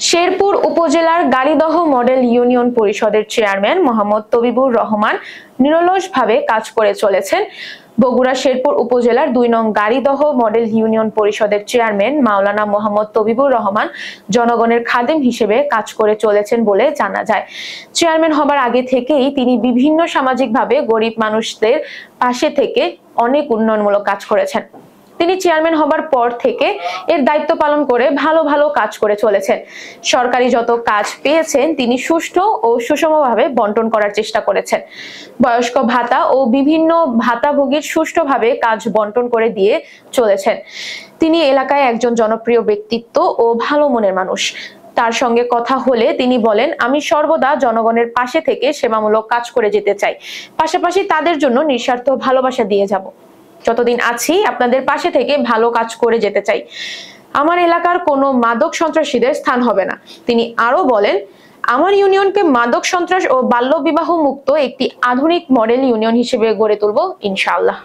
শেরপুর উপজেলার Garidaha model union পরিষদের chairman Mohammad Tabibur Rahman নিরলসভাবে কাজ করে চলেছেন। বগুড়া শেরপুর উপজেলার ২ নং গাড়িদহ মডেল ইউনিয়ন পরিষদের চেয়ারম্যান মাওলানা মোহাম্মদ তবিবুর রহমান জনগণের খাদেম হিসেবে কাজ করে চলেছেন বলে জানা যায়। চেয়ারম্যান হবার আগে থেকেই তিনি বিভিন্ন সামাজিকভাবে গরিব মানুষদের পাশে থেকে অনেক উন্নয়নমূলক কাজ করেছেন। তিনি চেয়ারম্যান হবার পর থেকে এর দায়িত্ব পালন করে ভালো ভালো কাজ করে চলেছেন। সরকারি যত কাজ পেয়েছেন তিনি সুষ্ঠু ও সুষমভাবে বন্টন করার চেষ্টা করেছেন। বয়স্ক ভাতা ও বিভিন্ন ভাতাভোগীর সুষ্ঠুভাবে কাজ বন্টন করে দিয়ে চলেছেন। তিনি এলাকায় একজন জনপ্রিয় ব্যক্তিত্ব ও ভালো মনের মানুষ। তার সঙ্গে কথা হলে তিনি বলেন, আমি সর্বদা জনগণের পাশে থেকে সেবামূলক কাজ করে যেতে চাই, পাশাপাশি তাদের জন্য নিঃস্বার্থ ভালোবাসা দিয়ে যাব। যতদিন আছি আপনাদের পাশে থেকে ভালো কাজ করে যেতে চাই। আমার এলাকার কোনো মাদক সন্ত্রাসীদের স্থান হবে না। তিনি আরো বলেন, আমার ইউনিয়নকে মাদক সন্ত্রাস ও বাল্য বিবাহ মুক্ত একটি আধুনিক মডেল ইউনিয়ন হিসেবে গড়ে তুলব ইনশাআল্লাহ।